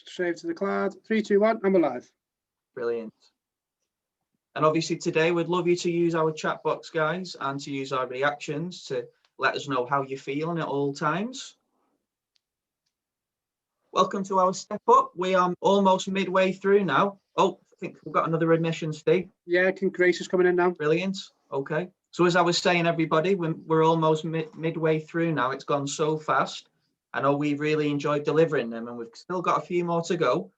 straight to the cloud. 3, 2, 1, and we're live. Brilliant. And obviously today we'd love you to use our chat box, guys, and to use our reactions to let us know how you're feeling at all times. Welcome to our step up. We are almost midway through now. Oh, I think we've got another admission, Steve. Yeah, Grace is coming in now. Brilliant. Okay. So as I was saying, everybody, we're almost midway through now. It's gone so fast. I know we've really enjoyed delivering them, and we've still got a few more to go.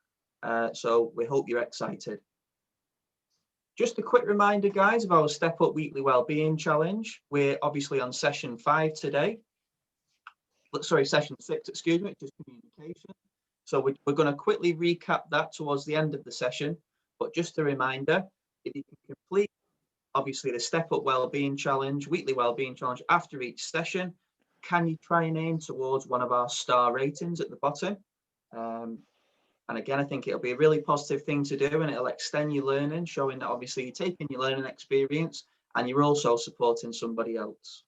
So we hope you're excited. Just a quick reminder, guys, of our Step Up Weekly Wellbeing Challenge. We're obviously on session 5 today. Sorry, session 6, excuse me, just communication. So we're going to quickly recap that towards the end of the session. But just a reminder, if you can complete, obviously, the Step Up Wellbeing Challenge, Weekly Wellbeing Challenge after each session, can you try and aim towards one of our star ratings at the bottom? And again, I think it'll be a really positive thing to do, and it'll extend your learning, showing that obviously you're taking your learning experience and you're also supporting somebody else.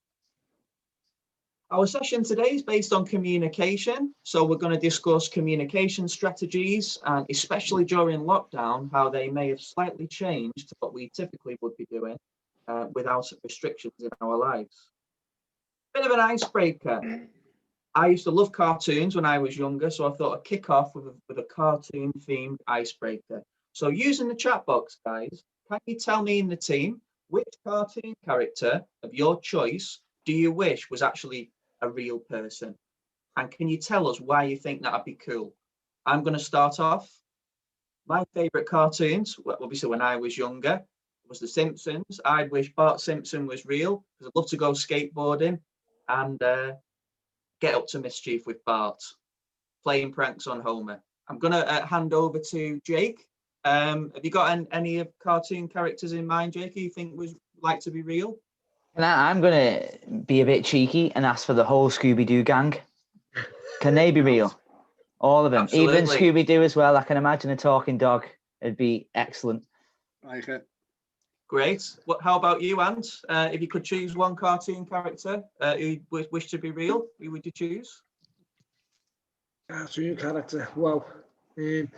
Our session today is based on communication. So we're going to discuss communication strategies, and especially during lockdown, how they may have slightly changed to what we typically would be doing without restrictions in our lives. Bit of an icebreaker. I used to love cartoons when I was younger, so I thought I'd kick off with a cartoon-themed icebreaker. So using the chat box, guys, can you tell me in the team which cartoon character of your choice do you wish was actually a real person? And can you tell us why you think that'd be cool? I'm going to start off. My favourite cartoons, obviously when I was younger, was The Simpsons. I wish Bart Simpson was real because I'd love to go skateboarding and get up to mischief with Bart, playing pranks on Homer. I'm going to hand over to Jake. Have you got any of cartoon characters in mind, Jake, who you think would like to be real? I'm going to be a bit cheeky and ask for the whole Scooby-Doo gang. Can they be real? All of them. Absolutely. Even Scooby-Doo as well. I can imagine a talking dog. It'd be excellent. Like it. Great. How about you, Ant? If you could choose one cartoon character who would wish to be real, who would you choose? Cartoon character. Well, the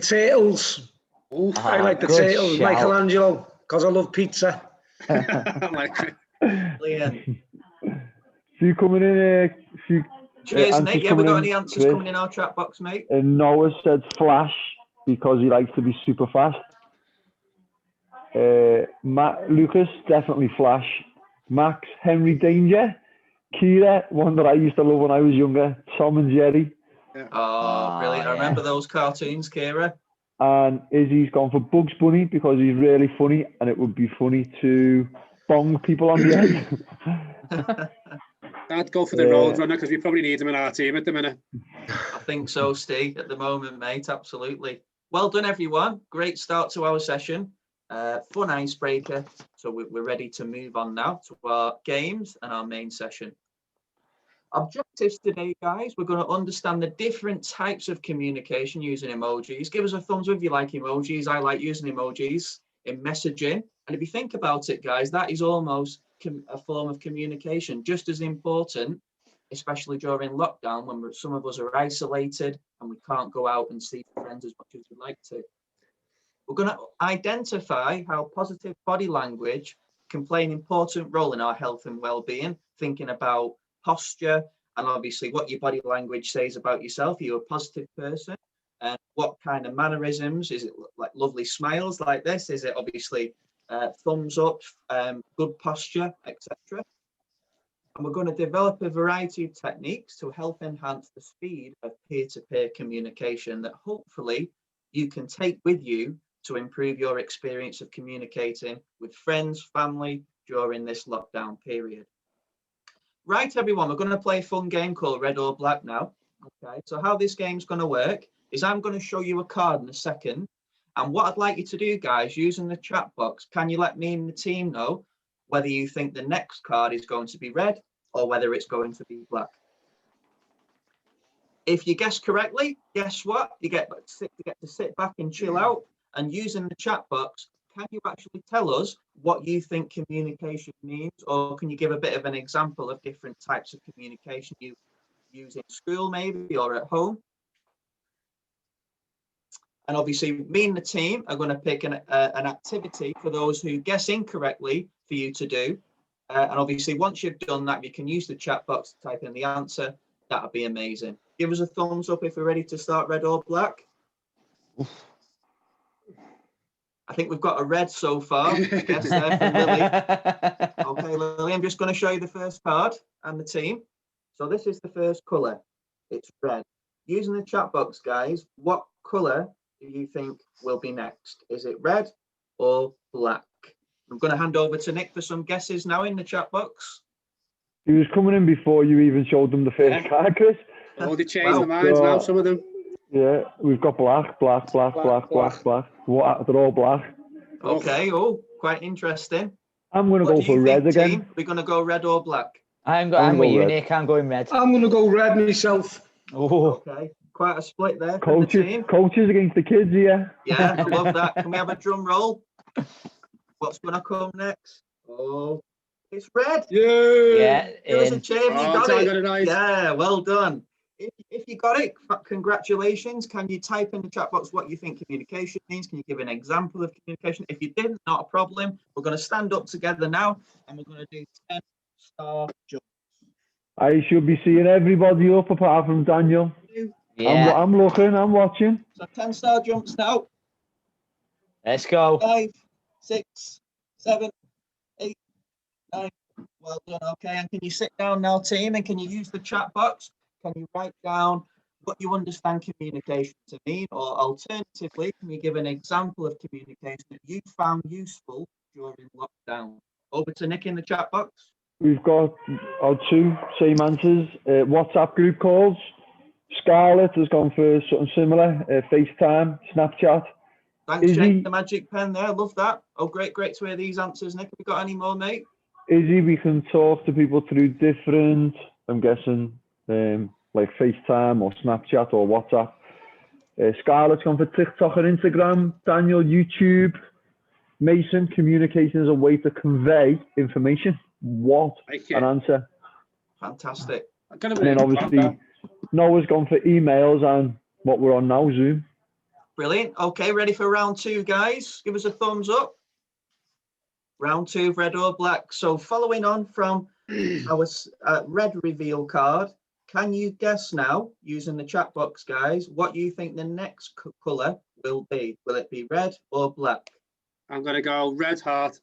Turtles. I like the good Turtles. shout. Michelangelo, because I love pizza. Like it. Brilliant. You coming in? Cheers, answers Nick. Yeah, we coming got in, any answers Chris. coming in our chat box, mate? And Noah said Flash because he likes to be super fast. Lucas, definitely Flash. Max, Henry Danger. Kira, one that I used to love when I was younger. Tom and Jerry. Yeah. Oh, brilliant. I remember those cartoons, Kira. And Izzy's gone for Bugs Bunny because he's really funny, and it would be funny to bong people on the head. I'd go for the Roadrunner because we probably need him in our team at the minute. I think so, Steve, at the moment, mate. Absolutely. Well done, everyone. Great start to our session. Fun icebreaker. So we're ready to move on now to our games and our main session. Objectives today, guys. We're going to understand the different types of communication using emojis. Give us a thumbs up if you like emojis. I like using emojis in messaging. And if you think about it, guys, that is almost a form of communication, just as important, especially during lockdown when some of us are isolated and we can't go out and see friends as much as we'd like to. We're going to identify how positive body language can play an important role in our health and well-being, thinking about posture and obviously what your body language says about yourself. Are you a positive person? And what kind of mannerisms? Is it like lovely smiles like this? Is it obviously thumbs up, good posture, etc.? And we're going to develop a variety of techniques to help enhance the speed of peer-to-peer communication that hopefully you can take with you to improve your experience of communicating with friends, family during this lockdown period. Right, everyone, we're going to play a fun game called Red or Black now. Okay, so how this game's going to work is I'm going to show you a card in a second. And what I'd like you to do, guys, using the chat box, can you let me and the team know whether you think the next card is going to be red or whether it's going to be black? If you guess correctly, guess what? You get to sit back and chill out. And using the chat box, can you actually tell us what you think communication means? Or can you give a bit of an example of different types of communication you use in school maybe or at home? And obviously, me and the team are going to pick an activity for those who guess incorrectly for you to do. And obviously, once you've done that, you can use the chat box to type in the answer. That would be amazing. Give us a thumbs up if we're ready to start, red or black. I think we've got a red so far. Yes, there for Lily. Okay, Lily, I'm just going to show you the first card and the team. So this is the first colour. It's red. Using the chat box, guys, what colour do you think will be next? Is it red or black? I'm going to hand over to Nick for some guesses now in the chat box. He was coming in before you even showed them the first card, Chris. Oh, they changed their minds now, some of them. Yeah, we've got black. What? They're all black. Okay, quite interesting. I'm going to What go do you for red think, again. team? We're going to go red or black? I'm gonna with go you, red. Nick. I'm going red. I'm going to go red myself. Oh, Okay, quite a split there from the team. Coaches against the kids here. Yeah, I love that. Can we have a drum roll? What's going to come next? Oh, it's red. yeah. Give us a cheer. You got I it. got it right. Yeah, well done. If you got it, congratulations. Can you type in the chat box what you think communication means? Can you give an example of communication? If you didn't, not a problem. We're going to stand up together now and we're going to do 10-star jumps. I should be seeing everybody up apart from Daniel. Yeah. I'm looking, I'm watching. So 10-star jumps now. Let's go. 5, 6, 7, 8, 9. Well done. Okay, and can you sit down now, team? And can you use the chat box? Can you write down what you understand communication to mean? Or alternatively, can you give an example of communication that you found useful during lockdown? Over to Nick in the chat box. We've got our two same answers. WhatsApp group calls. Scarlett has gone for something similar. FaceTime, Snapchat. Thanks, Izzy, Jake. The magic pen there. Love that. Oh, great to hear these answers, Nick. Have we got any more, mate? Izzy, we can talk to people through different, I'm guessing, like FaceTime or Snapchat or WhatsApp. Scarlett's gone for TikTok and Instagram. Daniel, YouTube. Mason, communication is a way to convey information. What an answer. Fantastic. And then obviously, Noah's gone for emails and what we're on now, Zoom. Brilliant. Okay, ready for round 2, guys? Give us a thumbs up. Round 2, red or black. So following on from our red reveal card, can you guess now, using the chat box, guys, what you think the next colour will be? Will it be red or black? I'm going to go red heart.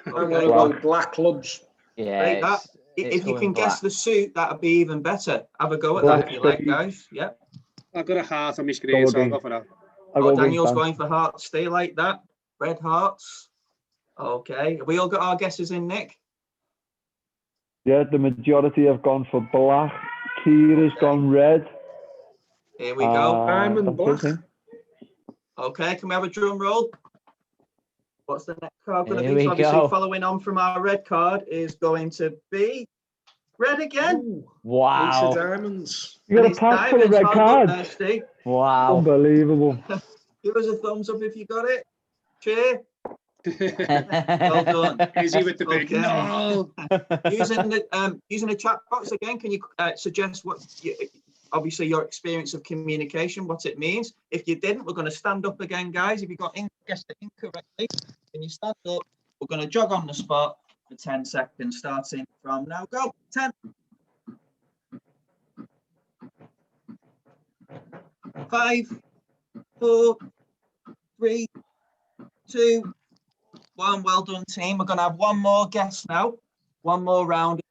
I'm going to go black clubs. Yeah. Right, if you can guess the suit, that would be even better. Have a go at Black that if you like, guys. Yeah. I've got a heart on my screen, so I'll go for that. Daniel's going for hearts. Stay like that. Red hearts. Okay. Have we all got our guesses in, Nick? Yeah, the majority have gone for black. Kira's gone red. Here we go. Diamond black. Okay, can we have a drum roll? What's the next card going to Here be? we So obviously, go. following on from our red card is going to be red again. Ooh, Wow. Ace of diamonds. You got And a it's pack full of diamonds. red Hold up there, cards. Steve. Wow. Unbelievable. Give us a thumbs up if you got it. Cheer. Well done. Easy with the big Okay. no. Using the chat box again, can you suggest what obviously your experience of communication, what it means? If you didn't, we're going to stand up again, guys. If you guessed it incorrectly, can you stand up? We're going to jog on the spot for 10 seconds, starting from now. Go. 10. 5, 4, 3, 2, 1. Well done, team. We're going to have one more guess now. One more round.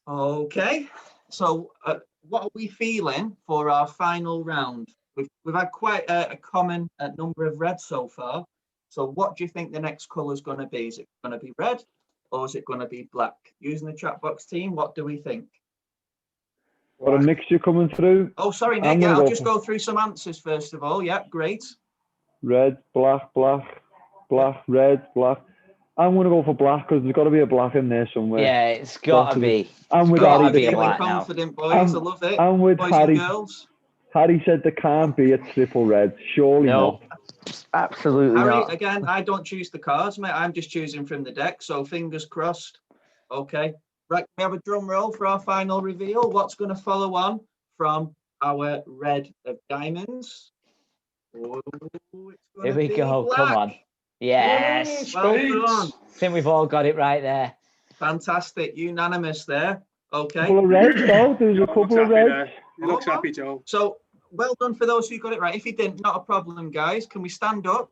Okay. So what are we feeling for our final round? We've had quite a common number of reds so far. So what do you think the next colour is going to be? Is it going to be red or is it going to be black? Using the chat box, team, what do we think? Got a mixture coming through. Oh, sorry, Nick. Yeah, I'll just go through some answers first of all. Yeah, great. Red, black, red, black. I'm going to go for black because there's got to be a black in there somewhere. Yeah, it's got to be. I'm with Gotta Harry. be a black now. Confident boys, I love it. I'm with Boys Harry. and girls. Harry said there can't be a triple red. Surely No, not. absolutely Harry, not. again, I don't choose the cards, mate. I'm just choosing from the deck. So fingers crossed. Okay. Right, we have a drum roll for our final reveal. What's going to follow on from our red of diamonds. Oh, it's Here gonna we be go. Come on. black. Yes. Well Spades. done. I think we've all got it right there. Fantastic. Unanimous there. Okay. Couple of reds, though. There's a Joe couple looks of happy reds. there. He looks Oh. happy, Joe. So well done for those who got it right. If you didn't, not a problem, guys. Can we stand up?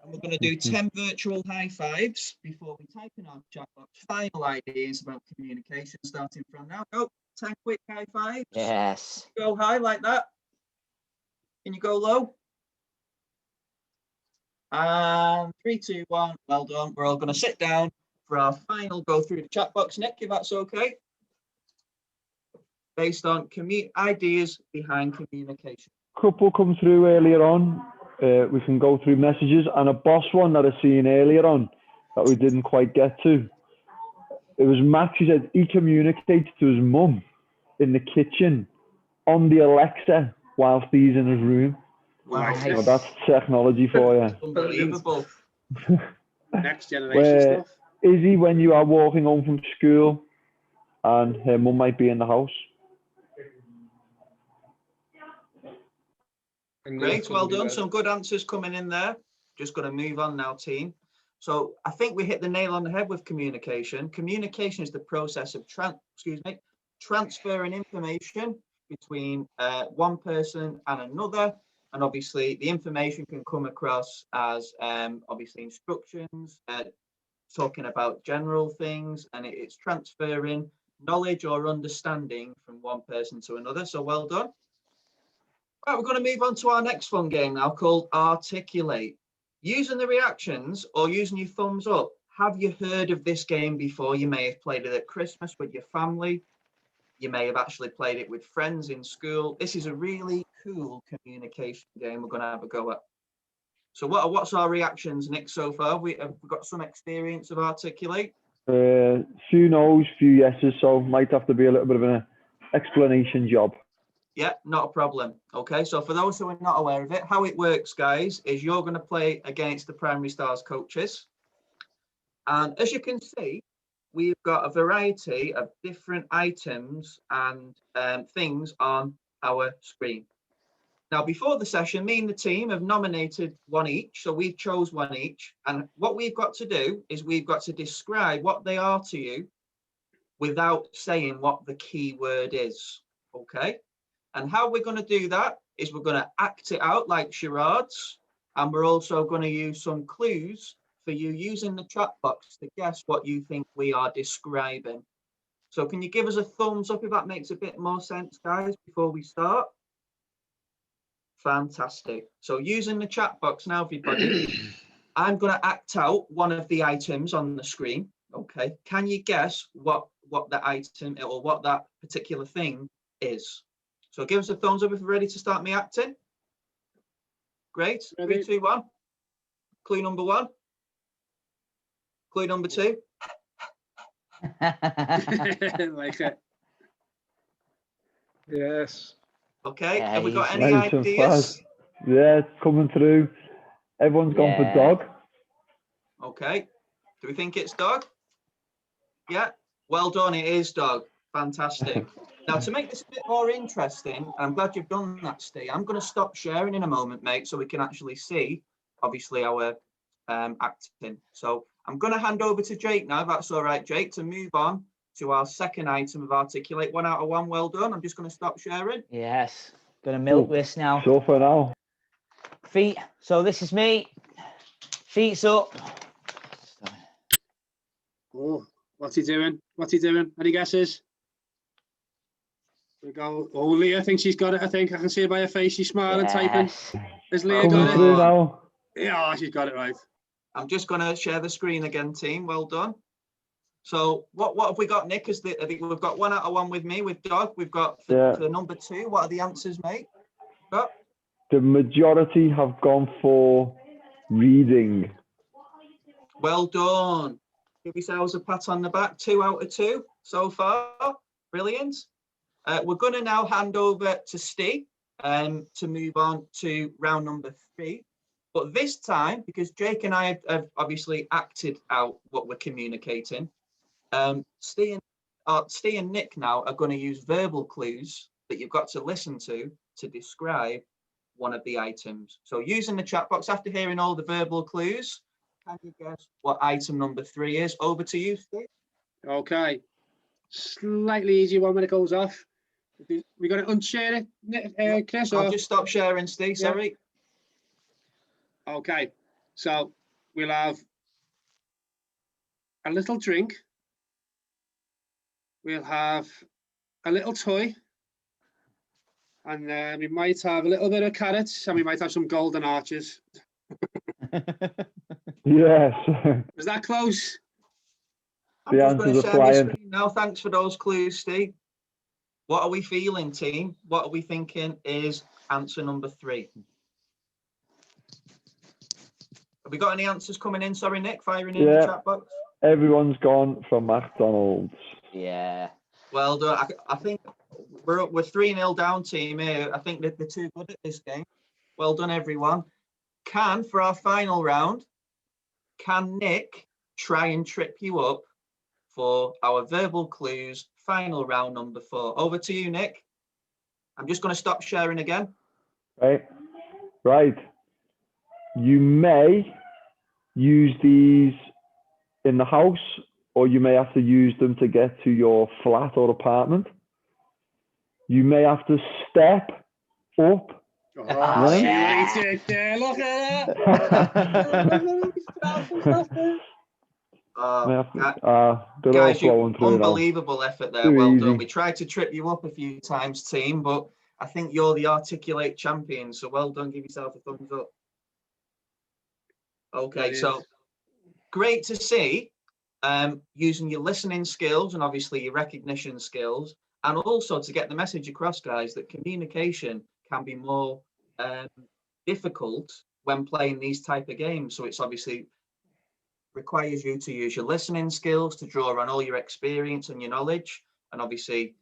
And we're going to do 10 virtual high fives before we type in our chat box. Final ideas about communication starting from now. Go. 10 quick high fives. Yes. Go high like that. Can you go low? And 3, 2, 1. Well done. We're all going to sit down for our final go through the chat box, Nick, if that's okay. Based on ideas behind communication. Couple come through earlier on. We can go through messages, and a boss one that I seen earlier on that we didn't quite get to. It was Max. He said he communicates to his mum in the kitchen on the Alexa whilst he's in his room. Wow. Nice. So that's technology for you. Unbelievable. Next generation Where stuff. is he when you are walking home from school and her mum might be in the house? Great, well done. Some good answers coming in there. Just going to move on now, team. So I think we hit the nail on the head with communication. Communication is the process of transferring information between one person and another. And obviously the information can come across as obviously instructions, talking about general things, and it's transferring knowledge or understanding from one person to another. So well done. Right, we're going to move on to our next fun game now called Articulate. Using the reactions or using your thumbs up, have you heard of this game before? You may have played it at Christmas with your family. You may have actually played it with friends in school. This is a really cool communication game we're going to have a go at. So what's our reactions, Nick, so far? We've got some experience of Articulate. Few no's, few yeses, so might have to be a little bit of an explanation job. Yeah, not a problem. Okay, so for those who are not aware of it, how it works, guys, is you're going to play against the Primary Stars coaches. And as you can see, we've got a variety of different items and things on our screen. Now, before the session, me and the team have nominated one each. So we've chose one each. And what we've got to do is we've got to describe what they are to you without saying what the key word is. Okay. And how we're going to do that is we're going to act it out like charades. And we're also going to use some clues for you using the chat box to guess what you think we are describing. So can you give us a thumbs up if that makes a bit more sense, guys, before we start? Fantastic. So using the chat box now, everybody, I'm going to act out one of the items on the screen. Okay. Can you guess what the item or what that particular thing is? So give us a thumbs up if you're ready to start me acting. Great. Ready. 3, 2, 1. Clue number 1. Clue number 2. Like it. Yes. Okay. Yeah, Have we got easy. any Nice and ideas? fast. Yeah, it's coming through. Everyone's gone for Yeah. dog. Okay. Do we think it's dog? Yeah. Well done. It is dog. Fantastic. Now, to make this a bit more interesting, I'm glad you've done that, Steve. I'm going to stop sharing in a moment, mate, so we can actually see, obviously, our acting. So I'm going to hand over to Jake now, if that's all right, Jake, to move on to our second item of Articulate. 1 out of 1. Well done. I'm just going to stop sharing. Yes. Gonna milk this now. So for now. Feet. So this is me. Feet's up. Oh, what's he doing? What's he doing? Any guesses? We go. Oh, Leah, I think she's got it. I think I can see it by her face. She's smiling, typing. Yes. Has Leah Coming got through it? now. Yeah, she's got it right. I'm just going to share the screen again, team. Well done. So what have we got, Nick? I think we've got 1 out of 1 with me, with dog. We've got for number 2. What are the answers, mate? Got? The majority have gone for reading. Well done. Give yourselves a pat on the back. 2 out of 2 so far. Brilliant. We're going to now hand over to Steve to move on to round number 3. But this time, because Jake and I have obviously acted out what we're communicating, Steve and Nick now are going to use verbal clues that you've got to listen to describe one of the items. So using the chat box, after hearing all the verbal clues, can you guess what item number 3 is? Over to you, Steve. Okay. Slightly easier one when it goes off. We got to unshare it, Chris? I'll Or? just stop sharing, Steve, Yeah. sorry. Okay. So we'll have a little drink. We'll have a little toy. And we might have a little bit of carrots, and we might have some golden arches. Yes. Was that close? I'm The just going to answers are share my flying. screen now. Thanks for those clues, Steve. What are we feeling, team? What are we thinking is answer number 3? Have we got any answers coming in? Sorry, Nick, firing in the chat box. Everyone's gone from McDonald's. Yeah. Well done. I think we're 3-0 down, team here. I think that they're too good at this game. Well done, everyone. For our final round, can Nick try and trip you up for our verbal clues final round number 4? Over to you, Nick. I'm just going to stop sharing again. Right. You may use these in the house, or you may have to use them to get to your flat or apartment. You may have to step up. Oh, Right. see what he did there. Look at that. Guys, flowing through unbelievable effort there. Too Well easy. done. We tried to trip you up a few times, team, but I think you're the articulate champion. So well done. Give yourself a thumbs up. Okay, so great to see using your listening skills and obviously your recognition skills, and also to get the message across, guys, that communication can be more difficult when playing these type of games. So it's obviously requires you to use your listening skills to draw on all your experience and your knowledge, and obviously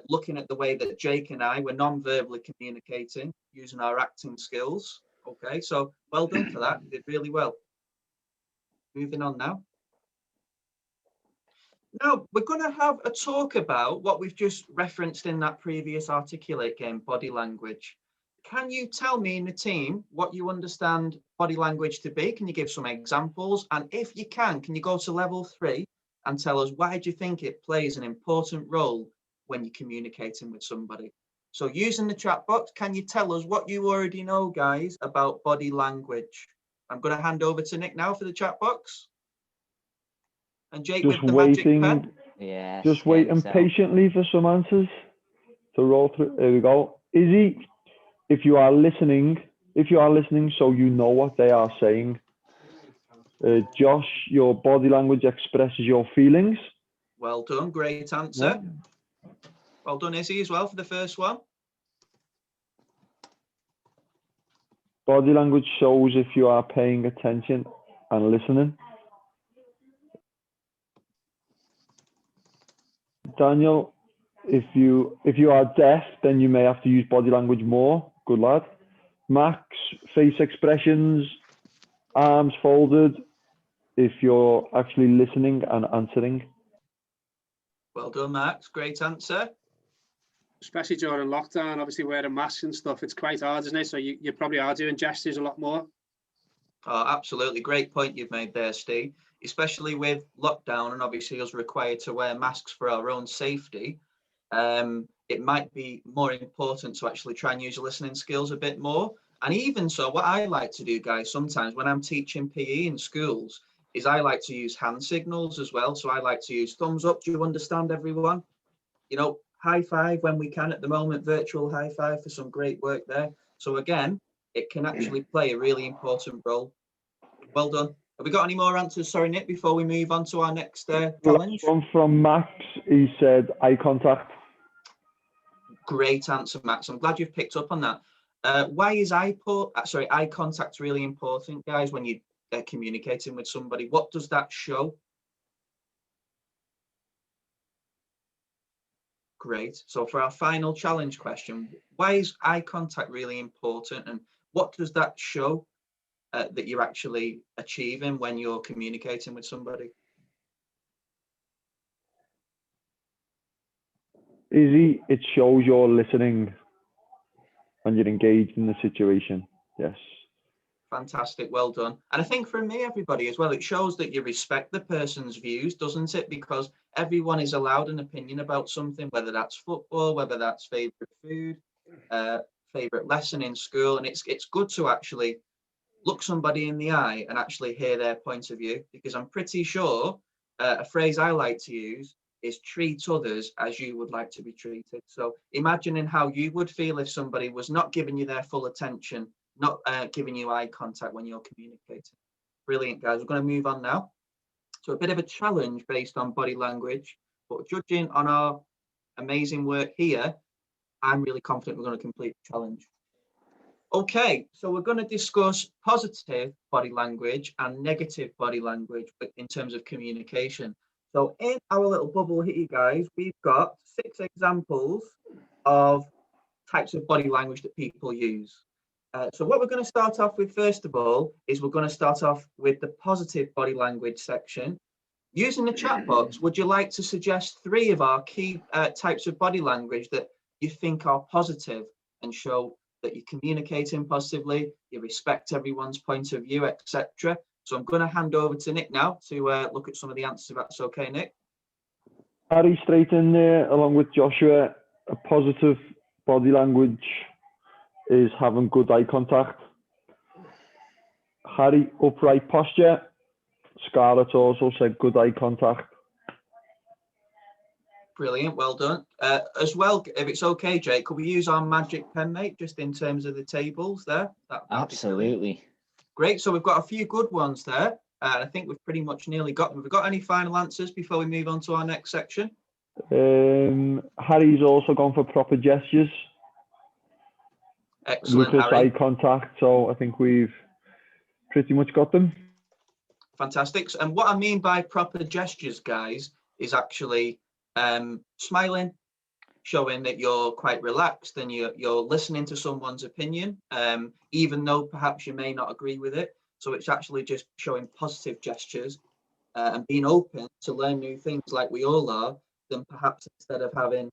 looking at the way that Jake and I were non-verbally communicating using our acting skills. Okay, so well done for that. You did really well. Moving on now. Now we're going to have a talk about what we've just referenced in that previous Articulate game, body language. Can you tell me in the team what you understand body language to be? Can you give some examples? And if you can you go to level 3 and tell us why do you think it plays an important role when you're communicating with somebody? So using the chat box, can you tell us what you already know, guys, about body language? I'm going to hand over to Nick now for the chat box. And Jake Just with the magic pen. Yeah. Just waiting patiently for some answers to roll through. There we go. Izzy, if you are listening, so you know what they are saying. Josh, your body language expresses your feelings. Well done, great answer. Yeah. Well done, Izzy, as well for the first one. Body language shows if you are paying attention and listening. Daniel, if you are deaf, then you may have to use body language more. Good lad. Max, face expressions, arms folded, if you're actually listening and answering. Well done, Max. Great answer. Especially during lockdown, obviously wearing masks and stuff, it's quite hard, isn't it? So you probably are doing gestures a lot more. Oh, absolutely. Great point you've made there, Steve. Especially with lockdown and obviously us required to wear masks for our own safety. It might be more important to actually try and use your listening skills a bit more. And even so, what I like to do, guys, sometimes when I'm teaching PE in schools, is I like to use hand signals as well. So I like to use thumbs up. Do you understand, everyone? You know, high five when we can at the moment, virtual high five for some great work there. So again, it can actually play a really important role. Well done. Have we got any more answers? Sorry, Nick, before we move on to our next challenge. One from Max, he said eye contact. Great answer, Max. I'm glad you've picked up on that. Why is eye contact really important, guys, when you're communicating with somebody? What does that show? Great. So for our final challenge question, why is eye contact really important, and what does that show that you're actually achieving when you're communicating with somebody? Izzy, it shows you're listening and you're engaged in the situation. Yes. Fantastic, well done. And I think for me, everybody as well, it shows that you respect the person's views, doesn't it? Because everyone is allowed an opinion about something, whether that's football, whether that's favorite food, favorite lesson in school. And it's good to actually look somebody in the eye and actually hear their point of view, because I'm pretty sure a phrase I like to use is treat others as you would like to be treated. So imagining how you would feel if somebody was not giving you their full attention, not giving you eye contact when you're communicating. Brilliant, guys. We're going to move on now to a bit of a challenge based on body language, but judging on our amazing work here, I'm really confident we're going to complete the challenge. Okay, so we're going to discuss positive body language and negative body language in terms of communication. So in our little bubble here, guys, we've got 6 examples of types of body language that people use. So what we're going to start off with, first of all, is we're going to start off with the positive body language section. Using the chat box, would you like to suggest 3 of our key types of body language that you think are positive and show that you're communicating positively, you respect everyone's point of view, etc.? So I'm going to hand over to Nick now to look at some of the answers, if that's okay, Nick. Harry, straight in there, along with Joshua, a positive body language is having good eye contact. Harry, upright posture. Scarlett also said good eye contact. Brilliant, well done. As well, if it's okay, Jake, could we use our magic pen, mate, just in terms of the tables there? Absolutely. Great, so we've got a few good ones there. I think we've pretty much nearly got them. Have we got any final answers before we move on to our next section? Harry's also gone for proper gestures. Excellent, Lucas, Harry. eye contact, so I think we've pretty much got them. Fantastic. And what I mean by proper gestures, guys, is actually smiling, showing that you're quite relaxed and you're listening to someone's opinion, even though perhaps you may not agree with it. So it's actually just showing positive gestures and being open to learn new things like we all are, than perhaps instead of having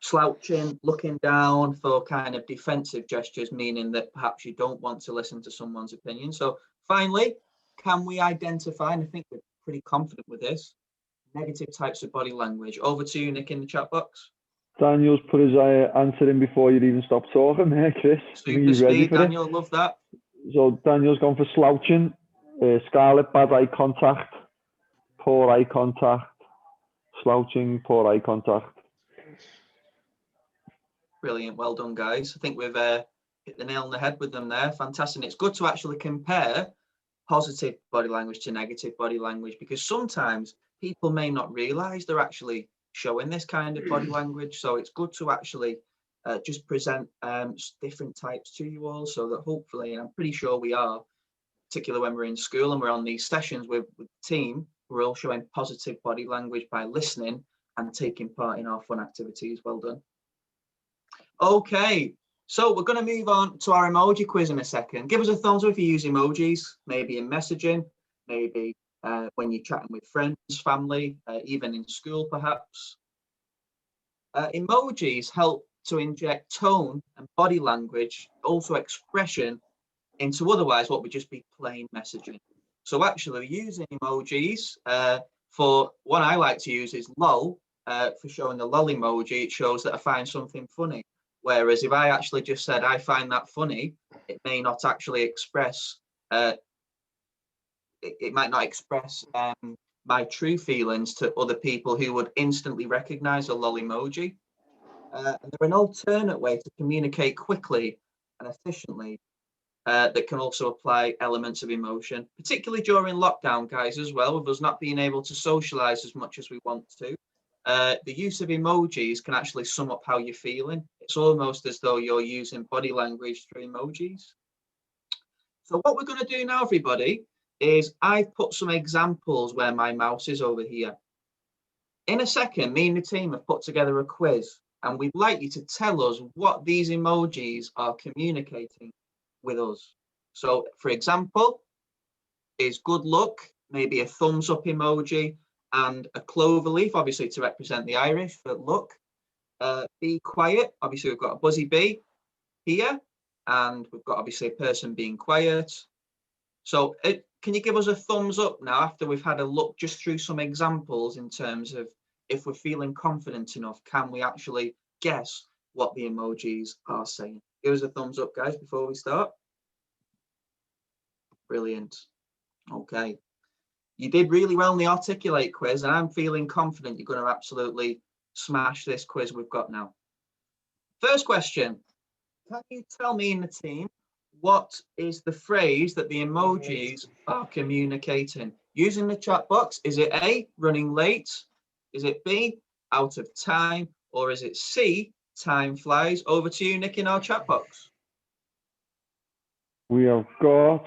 slouching, looking down for kind of defensive gestures, meaning that perhaps you don't want to listen to someone's opinion. So finally, can we identify, and I think we're pretty confident with this, negative types of body language? Over to you, Nick, in the chat box. Daniel's put his answer in before you even stopped talking there, Chris. Super speed, Daniel, love that. So Daniel's gone for slouching. Scarlett, bad eye contact. Poor eye contact. Slouching, poor eye contact. Brilliant, well done, guys. I think we've hit the nail on the head with them there. Fantastic. It's good to actually compare positive body language to negative body language, because sometimes people may not realize they're actually showing this kind of body language. So it's good to actually just present different types to you all, so that hopefully, and I'm pretty sure we are, particularly when we're in school and we're on these sessions with the team, we're all showing positive body language by listening and taking part in our fun activities. Well done. Okay, so we're going to move on to our emoji quiz in a second. Give us a thumbs up if you use emojis, maybe in messaging, maybe when you're chatting with friends, family, even in school perhaps. Emojis help to inject tone and body language, also expression, into otherwise what would just be plain messaging. So actually using emojis, for one I like to use is lol, for showing the lol emoji, it shows that I find something funny. Whereas if I actually just said, I find that funny, it may not actually express, it might not express my true feelings to other people who would instantly recognize a lol emoji. And they're an alternate way to communicate quickly and efficiently that can also apply elements of emotion, particularly during lockdown, guys, as well, with us not being able to socialize as much as we want to. The use of emojis can actually sum up how you're feeling. It's almost as though you're using body language through emojis. So what we're going to do now, everybody, is I've put some examples where my mouse is over here. In a second, me and the team have put together a quiz, and we'd like you to tell us what these emojis are communicating with us. So, for example, is good luck maybe a thumbs up emoji, and a clover leaf, obviously to represent the Irish for luck. Be quiet, obviously we've got a buzzy bee here, and we've got obviously a person being quiet. So can you give us a thumbs up now after we've had a look just through some examples in terms of if we're feeling confident enough, can we actually guess what the emojis are saying? Give us a thumbs up, guys, before we start. Brilliant. Okay. You did really well in the Articulate quiz, and I'm feeling confident you're going to absolutely smash this quiz we've got now. First question. Can you tell me in the team what is the phrase that the emojis are communicating? Using the chat box, is it A, running late? Is it B, out of time? Or is it C, time flies? Over to you, Nick, in our chat box. We have got,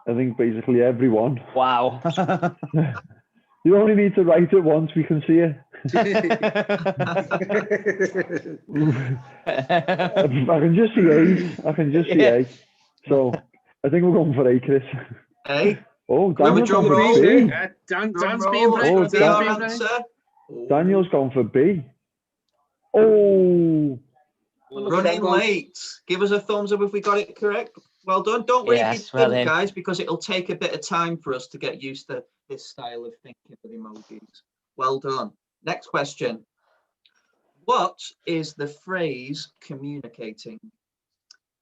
I think, basically everyone. Wow. You only need to write it once, we can see it. I can just see A. I can just see A. So I think we're going for A, Chris. A. Oh, Can we Daniel's drum gone for roll? B. Dan's being brave. Oh, Is that Dan's our being brave. answer? Daniel's gone for B. Oh, Running late. Give us a thumbs up if we got it correct. Well done. Don't worry if Yes, you well didn't, done. guys, because it'll take a bit of time for us to get used to this style of thinking with emojis. Well done. Next question. What is the phrase communicating?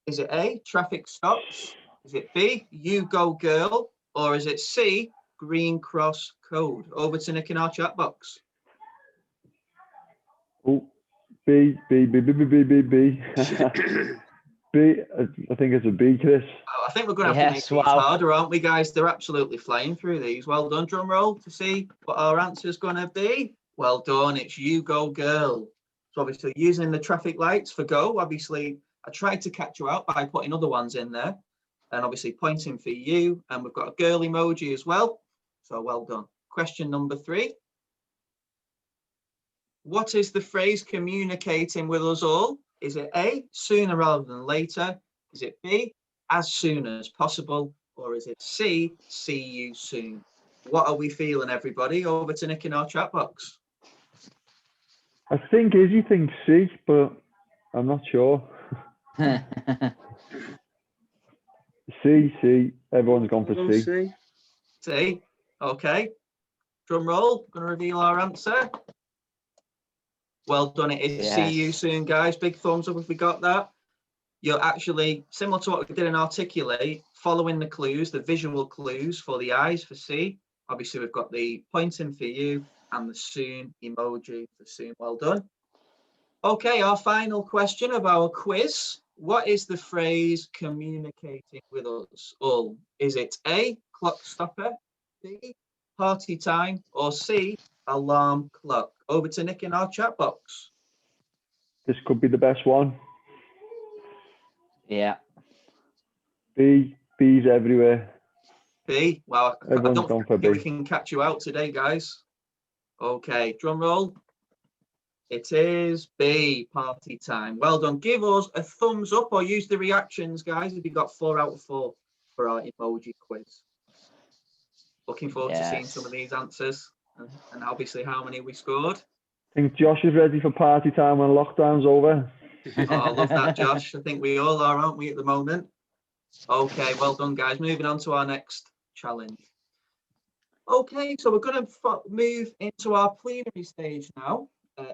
Is it A, traffic stops? Is it B, you go girl? Or is it C, green cross code? Over to Nick in our chat box. oh, B, B, B, B, B, B, B, B. B, I think it's a B, Chris. I think we're going to have to make Yes, these wow. harder, aren't we, guys? They're absolutely flying through these. Well done, drum roll, to see what our answer is going to be. Well done, it's you go girl. So obviously using the traffic lights for go, obviously I tried to catch you out by putting other ones in there and obviously pointing for you. And we've got a girl emoji as well. So well done. Question number 3. What is the phrase communicating with us all? Is it A, sooner rather than later? Is it B, as soon as possible? Or is it C, see you soon? What are we feeling, everybody? Over to Nick in our chat box. I think Izzy thinks C, but I'm not sure. C, C. Everyone's gone for C. C, okay. Drum roll, going to reveal our answer. Well done, it is Yes. see you soon, guys. Big thumbs up if we got that. You're actually, similar to what we did in Articulate, following the clues, the visual clues for the eyes for C. Obviously, we've got the pointing for you and the soon emoji for soon. Well done. Okay, our final question of our quiz. What is the phrase communicating with us all? Is it A, clock stopper, B, party time, or C, alarm clock? Over to Nick in our chat box. This could be the best one. Yeah. B, B's everywhere. B. Well, I Everyone's don't gone for think we B. can catch you out today, guys. Okay, drum roll. It is B, party time. Well done. Give us a thumbs up or use the reactions, guys, if you got 4 out of 4 for our emoji quiz. Looking forward to seeing some of these answers and obviously how many we scored. I think Josh is ready for party time when lockdown's over. Oh, I love that, Josh. I think we all are, aren't we, at the moment? Okay, well done, guys. Moving on to our next challenge. Okay, so we're going to move into our plenary stage now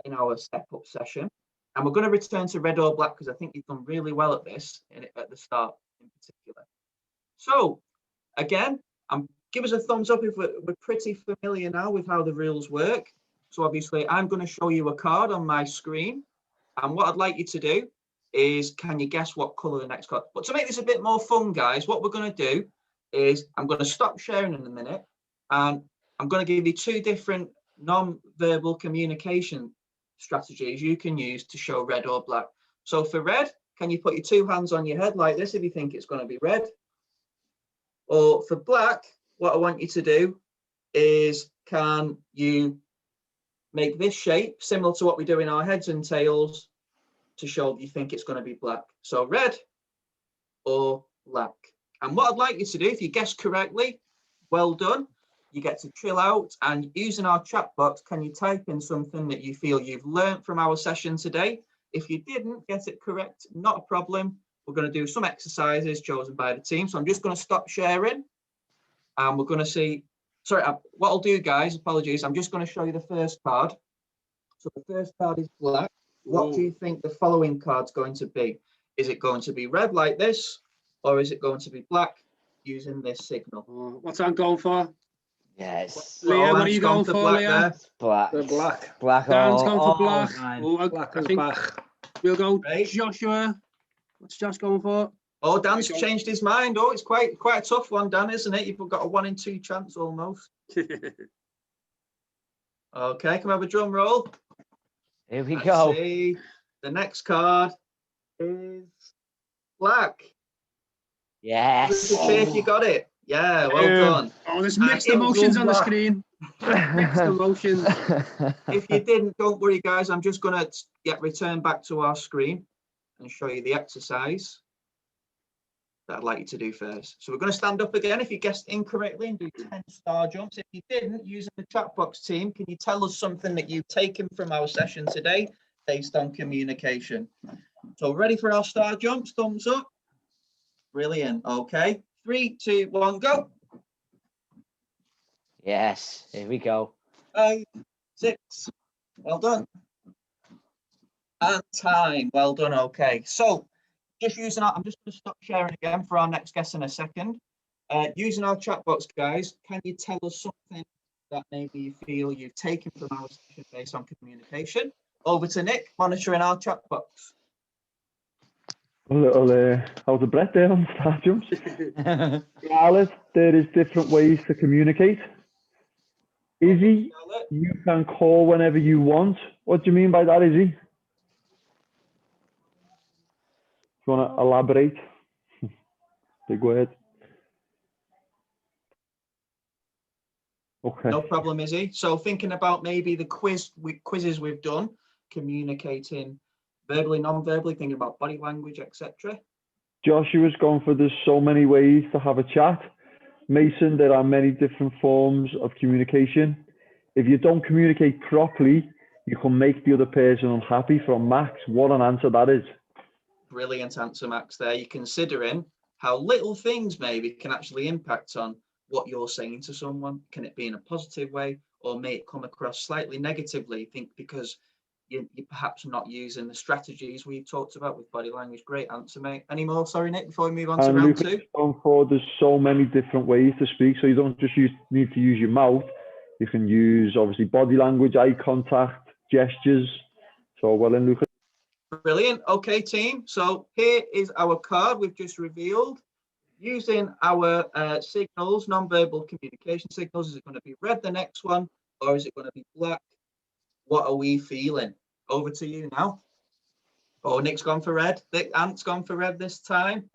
in our step-up session. And we're going to return to red or black because I think you've done really well at this at the start in particular. So, again, give us a thumbs up if we're pretty familiar now with how the rules work. So obviously, I'm going to show you a card on my screen. And what I'd like you to do is, can you guess what colour the next card? But to make this a bit more fun, guys, what we're going to do is I'm going to stop sharing in a minute. And I'm going to give you 2 different non-verbal communication strategies you can use to show red or black. So for red, can you put your 2 hands on your head like this if you think it's going to be red? Or for black, what I want you to do is, can you make this shape similar to what we do in our heads and tails to show that you think it's going to be black? So red or black. And what I'd like you to do, if you guess correctly, well done. you get to chill out, and using our chat box, can you type in something that you feel you've learned from our session today? If you didn't get it correct, not a problem. We're going to do some exercises chosen by the team. So I'm just going to stop sharing, and we're going to see, sorry, what I'll do, guys, apologies, I'm just going to show you the first card. So the first card is black. What do you think the following card's going to be? Is it going to be red like this, or is it going to be black using this signal? What's I'm going for? Yes. Leah, what are you going for for, black Leah? there? Black. The black. Black. Dan's all- going all for black. fine. Oh, Black I is think back. we'll go Right. Joshua. What's Josh going for? Oh, Dan's There we go. changed his mind. Oh, it's quite a tough one, Dan, isn't it? You've got a 1 in 2 chance almost. Okay, can we have a drum roll? Here we Let's go. see. The next card is black. Yes. See if you got it. Yeah, well Boom. done. Oh, there's And mixed it was emotions on the black. screen. Mixed emotions. If you didn't, don't worry, guys. I'm just going to return back to our screen and show you the exercise that I'd like you to do first. So we're going to stand up again if you guessed incorrectly and do 10 star jumps. If you didn't, using the chat box team, can you tell us something that you've taken from our session today based on communication? So ready for our star jumps? Thumbs up. Brilliant. Okay. 3, 2, 1, go. Yes. Here we go. 5, 6. Well done. And time. Well done. Okay. So just using our, I'm just going to stop sharing again for our next guest in a second. Using our chat box, guys, can you tell us something that maybe you feel you've taken from our session based on communication? Over to Nick, monitoring our chat box. A little out of breath there on star jumps. Scarlett, there is different ways to communicate. Izzy, Charlotte? you can call whenever you want. What do you mean by that, Izzy? Do you want to elaborate? Big word. Okay. No problem, Izzy. So thinking about maybe the quizzes we've done, communicating verbally, non-verbally, thinking about body language, etc. Joshua's gone for there's so many ways to have a chat. Mason, there are many different forms of communication. If you don't communicate properly, you can make the other person unhappy. From Max, what an answer that is. Brilliant answer, Max, there. You're considering how little things maybe can actually impact on what you're saying to someone. Can it be in a positive way, or may it come across slightly negatively? I think because you're perhaps not using the strategies we've talked about with body language. Great answer, mate. Any more? Sorry, Nick, before we move on to And round Lucas 2. gone for there's so many different ways to speak, so you don't just need to use your mouth. You can use obviously body language, eye contact, gestures. So well in, Lucas. Brilliant. Okay, team. So here is our card we've just revealed. Using our signals, non-verbal communication signals, is it going to be red, the next one, or is it going to be black? What are we feeling? Over to you now. Oh, Nick's gone for red. Ant's gone for red this time.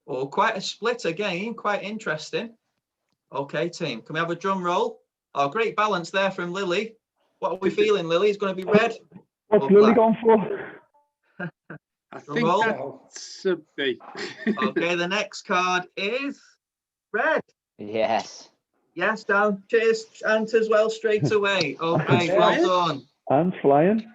Oh, quite a split again. Quite interesting. Okay, team. Can we have a drum roll? Oh, great balance there from Lily. What are we feeling, Lily? It's going to be red. What's or Lily black? gone for? I Drum think roll. that's a B. Okay, the next card is red. Yes. Yes, Dan. Cheers, Ant, as well, straight away. Okay, well done. And flying.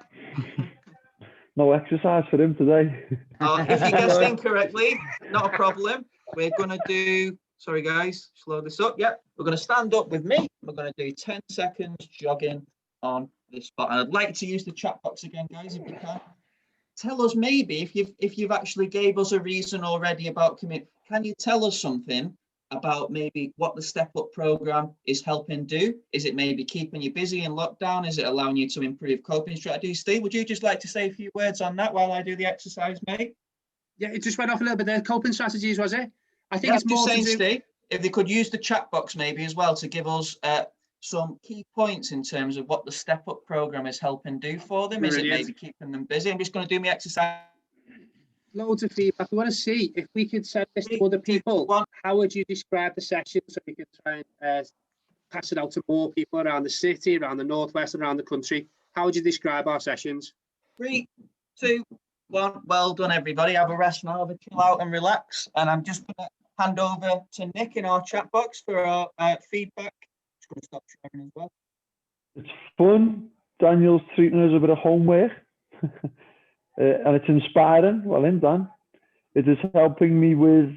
No exercise for him today. If you guessed incorrectly, not a problem. We're going to do, sorry guys, slow this up. Yep, we're going to stand up with me. We're going to do 10 seconds jogging on this spot. And I'd like to use the chat box again, guys, if you can. Tell us maybe if you've actually gave us a reason already about commit. Can you tell us something about maybe what the Step Up program is helping do? Is it maybe keeping you busy in lockdown? Is it allowing you to improve coping strategies? Steve, would you just like to say a few words on that while I do the exercise, mate? Yeah, it just went off a little bit there. Coping strategies, was it? I think it's just more to saying, do. Steve, if they could use the chat box maybe as well to give us some key points in terms of what the Step Up program is helping do for them. Is it Brilliant. maybe keeping them busy? I'm just going to do my exercise. Loads of feedback. We want to see if we could send this to 3, other 2, people. 1. How would you describe the session so we can try and pass it out to more people around the city, around the northwest, around the country? How would you describe our sessions? 3, 2, Well done, everybody. Have a rest now, have a chill out and relax. And I'm just going to hand over to Nick in our chat box for our feedback. Just going to stop sharing as well. It's fun. Daniel's treating us a bit of homework. And it's inspiring. Well in, Dan. It is helping me with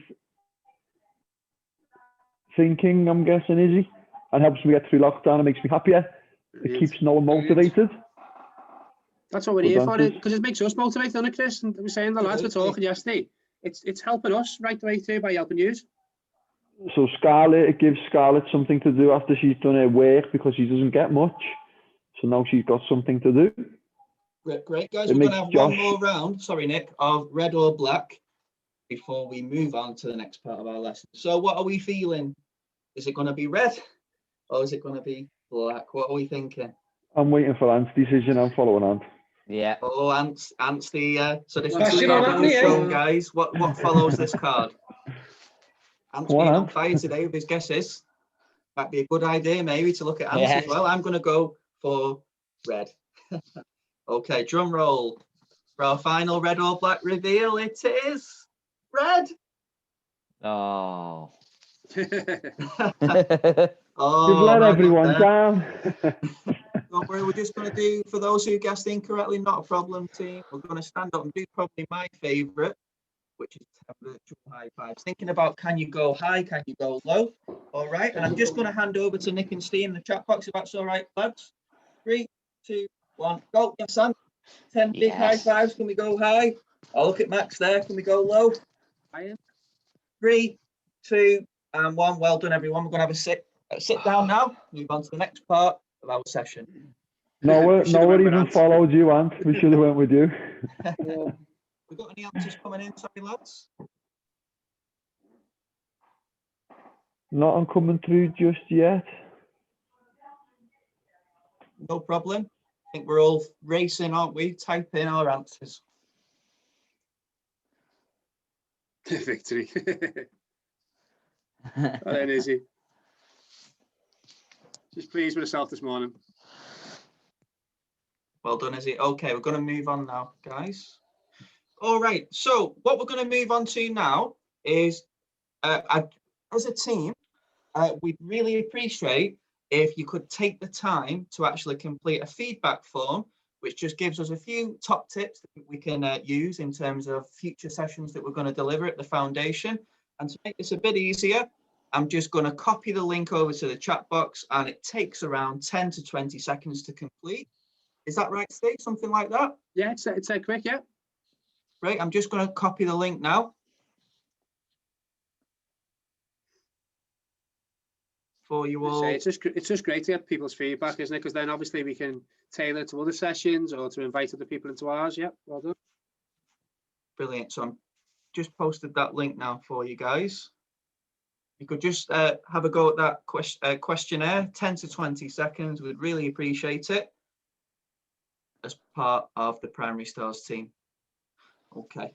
thinking, I'm guessing, is he? And helps me get through lockdown. It makes me happier. It keeps no one motivated. That's what we're here for, because it makes us motivated, doesn't it, Chris? And we were saying the lads were talking yesterday. It's helping us right the way through by helping you. So Scarlett, it gives Scarlett something to do after she's done her work, because she doesn't get much. So now she's got something to do. Great, guys. We're going to have one more round, sorry, Nick, of red or black before we move on to the next part of our lesson. So what are we feeling? Is it going to be red or is it going to be black? What are we thinking? I'm waiting for Ant's decision. I'm following Ant. Yeah. Oh, Ant's the so this is Flashing the on card at we've me, eh? shown, guys. What follows this card? Ant's Come on, being on Ant. fire today with his guesses. Might be a good idea maybe to look at Ant's Yes. as well. I'm going to go for red. Okay, drum roll for our final red or black reveal. It is red. Oh. Oh, You've let hang on everyone there. down. Don't worry, we're just going to do, for those who guessed incorrectly, not a problem, team. We're going to stand up and do probably my favourite, which is 10 virtual high fives. Thinking about, can you go high, can you go low? All right, and I'm just going to hand over to Nick and Steve in the chat box, if that's all right, lads. 3, 2, 1, go. Yes, Sam. 10 big high Yes. fives. Can we go high? I'll look at Max there. Can we go low? 3, 2, and 1. Well done, everyone. We're going to have a sit down now. Move on to the next part of our session. No one even Ant. followed you, Ant. We should have went with you. We got any answers coming in, sorry, lads? Not on coming through just yet. No problem. I think we're all racing, aren't we? Type in our answers. Victory. Well, then, is he? Just pleased with myself this morning. Well done, Izzy. Okay, we're going to move on now, guys. All right, so what we're going to move on to now is, as a team, we'd really appreciate if you could take the time to actually complete a feedback form, which just gives us a few top tips that we can use in terms of future sessions that we're going to deliver at the foundation. And to make this a bit easier, I'm just going to copy the link over to the chat box, and it takes around 10 to 20 seconds to complete. Is that right, Steve? Something like that? Yeah, it's quick, yeah. Great. I'm just going to copy the link now for you all. It's just great to get people's feedback, isn't it? Because then obviously we can tailor it to other sessions or to invite other people into ours. Yeah, well done. Brilliant. So I'm just posted that link now for you guys. You could just have a go at that questionnaire, 10 to 20 seconds. We'd really appreciate it as part of the Primary Stars team. Okay.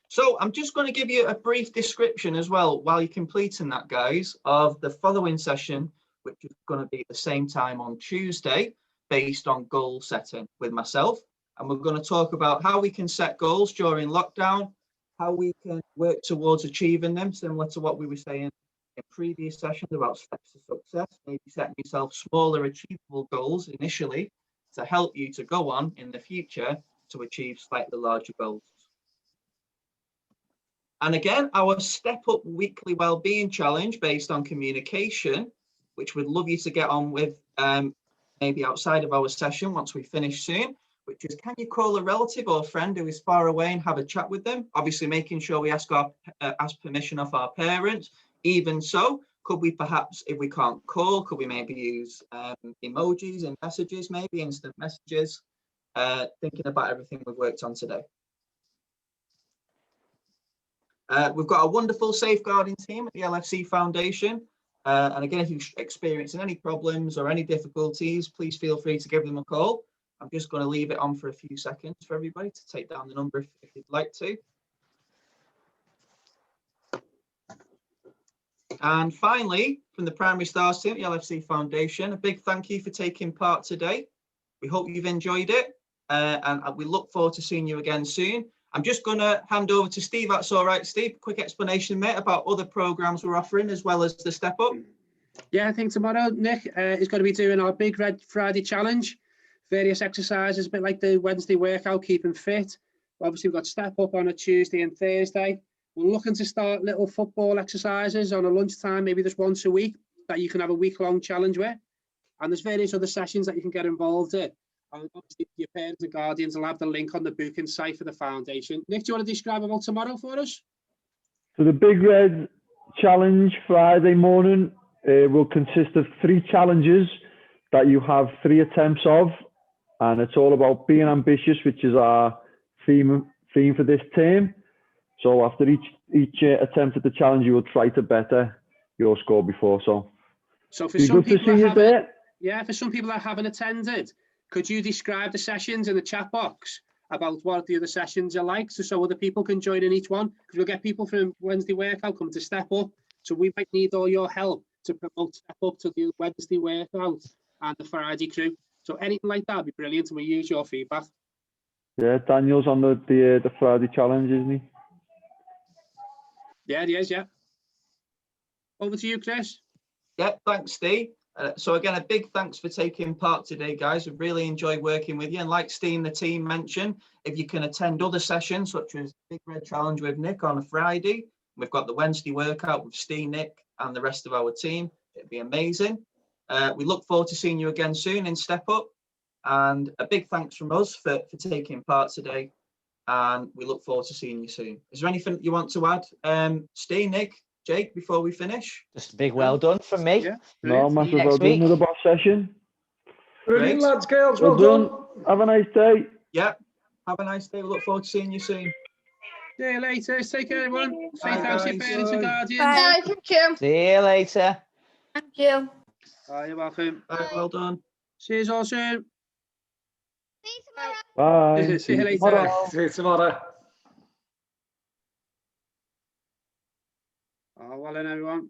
So I'm just going to give you a brief description as well while you're completing that, guys, of the following session, which is going to be at the same time on Tuesday, based on goal setting with myself. And we're going to talk about how we can set goals during lockdown, how we can work towards achieving them, similar to what we were saying in previous sessions about steps to success, maybe setting yourself smaller achievable goals initially to help you to go on in the future to achieve slightly larger goals. And again, our Step Up Weekly Wellbeing Challenge based on communication, which we'd love you to get on with maybe outside of our session once we finish soon, which is, can you call a relative or friend who is far away and have a chat with them? Obviously making sure we ask permission of our parents. Even so, could we perhaps, if we can't call, could we maybe use emojis and messages, maybe instant messages, thinking about everything we've worked on today. We've got a wonderful safeguarding team at the LFC Foundation. And again, if you're experiencing any problems or any difficulties, please feel free to give them a call. I'm just going to leave it on for a few seconds for everybody to take down the number if you'd like to. And finally, from the Primary Stars team at the LFC Foundation, a big thank you for taking part today. We hope you've enjoyed it, and we look forward to seeing you again soon. I'm just going to hand over to Steve. That's all right, Steve. Quick explanation, mate, about other programs we're offering as well as the Step Up. Yeah, I think tomorrow, Nick, is going to be doing our Big Red Friday Challenge. Various exercises, a bit like the Wednesday workout, keeping fit. Obviously, we've got Step Up on a Tuesday and Thursday. We're looking to start little football exercises on a lunchtime, maybe just once a week, that you can have a week-long challenge with. And there's various other sessions that you can get involved in. And obviously, your parents and guardians will have the link on the booking site for the foundation. Nick, do you want to describe about tomorrow for us? So the Big Red Challenge Friday morning will consist of 3 challenges that you have 3 attempts of, and it's all about being ambitious, which is our theme for this term. So after each attempt at the challenge, you will try to better your score before. So for some people that for some people that haven't attended, could you describe the sessions in the chat box about what the other sessions are like, so other people can join in each one? Because we'll get people from Wednesday workout come to Step Up, so we might need all your help to promote Step Up to the Wednesday workout and the Friday crew. So anything like that would be brilliant, and we use your feedback. Yeah, Daniel's on the Friday challenge, isn't he? Yeah, he is, yeah. Over to you, Chris. Yeah, thanks, Steve. So again, a big thanks for taking part today, guys. We've really enjoyed working with you. And like Steve and the team mentioned, if you can attend other sessions, such as Big Red Challenge with Nick on a Friday, we've got the Wednesday workout with Steve, Nick, and the rest of our team. It'd be amazing. We look forward to seeing you again soon in Step Up. And a big thanks from us for taking part today. And we look forward to seeing you soon. Is there anything you want to add, Steve, Nick, Jake, before we finish? Just a big well done from me. Yeah, No, massive well done with the boss session. Brilliant, Great. lads, girls. Well Well done. Have a nice day. Yeah, have a nice day. We look forward to seeing you soon. See you later. Take care, everyone. Say Bye, thanks to your guys. parents and guardians. Bye. Thank you. See you later. Thank you. You're welcome. Bye, well done. See you all soon. See you tomorrow. Bye. See you later. tomorrow. See you tomorrow. Oh, well then, everyone.